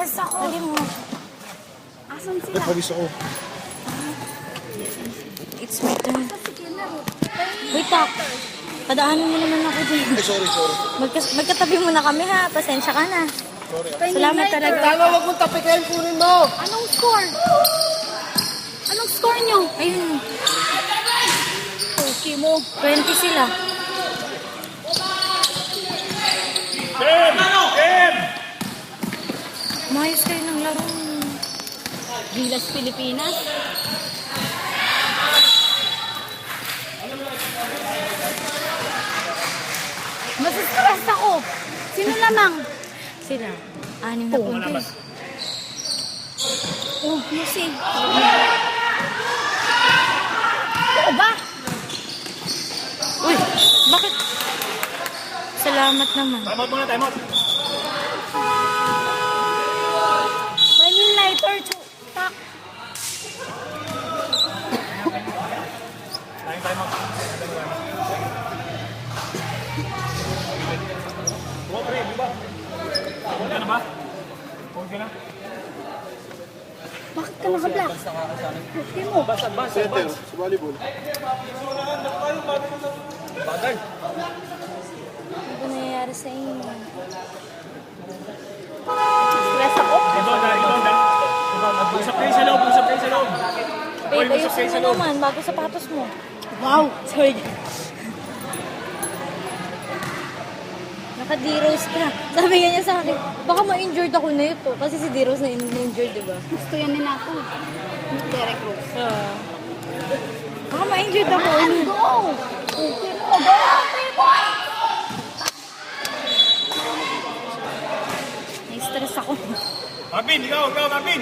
Na-stress ako. Dali mo. Asan sila? Nagpawis ako. It's my turn. Sige na. Wait, tak. Padaanan mo naman ako din. Ay, sorry. Magkatabi mo na kami ha. Pasensya ka na. Sorry. Salamat talaga. Tama, wag mong tapikain, kunin mo. Anong score? Anong score nyo? Ayun. Okay mo. 20 sila. Mayos kayo ng laro. Gilas Pilipinas. Mas-stress ako. Sino lamang? Sila. 6 na puntos. Oh, music. Oo ba? Uy, bakit? Salamat naman. Time out muna, time out. May lighter to. Tak. Time out. Huwag ka rin, di ba? Huwag ka na ba? Huwag ka na. Bakit ka naka-black? Okay mo. Center, sa volleyball. Bagay. Ano ba nangyayari sa inyo? Stress ako. Ibanda. Usap kayo sa loob, usap kayo sa loob. Babe, ayusin mo naman. Bago sapatos mo. Wow. Sorry. Naka-D-Rose ka. Sabi nga niya sa akin, baka ma-injured ako na ito. Kasi si D-Rose na injured, diba? Gusto yan din ako. Derek Rose. Baka ma-injured ako. Go! Okay mo. Go! Boy! Na-stress ako. Mapin, ikaw, Mapin.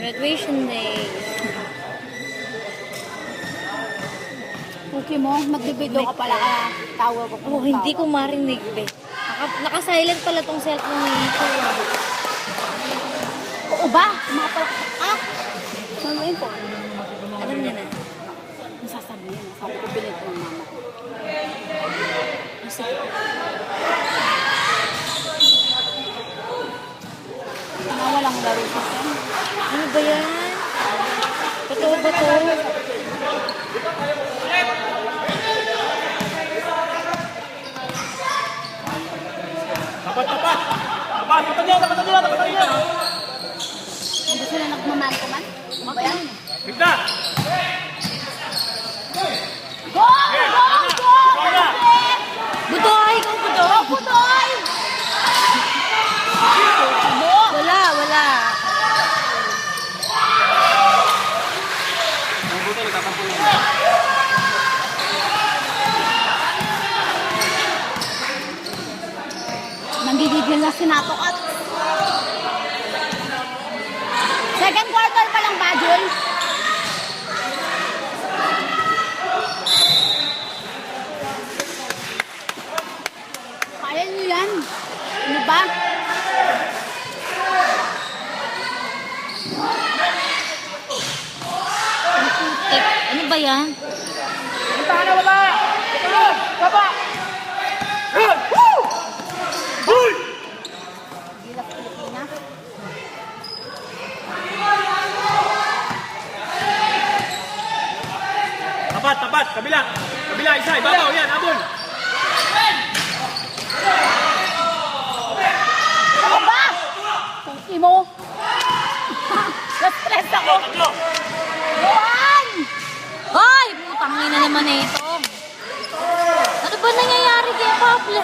Graduation day. Okay mo. Magbibideo ka pala ka. Tawag ako. Oh, hindi ko marinig, be. Naka-silent pala tong cellphone nito. Oo ba? Mapalak. Ah! Sabihin ko. Alam niya na. Ang sasabihin. Sabi ko bilit ng mama ko. Walang laro sa akin. Ano ba yan? Totoo ba to? Tapat niya. Hindi sila nagmaman ko man. Ano ba yan? Bigla. Go! Go! Go! Budoy! Ikaw budoy! Budoy! Wala. Nanggigigil na sinatok at second quarter pa lang ba, Jul? Kaya nyo yan. Ano ba? Ano ba yan? Tahan na wala. Baba. Woo! Hoy! Gilas Pilipinas. Tapat. Kabila, isa. Ibabaw, yan, abon. Ano ba? Tungki mo. Na-stress ako. Tatlo. Juan! Ay! Putang ina naman na ito. Ano ba nangyayari kay Pablo?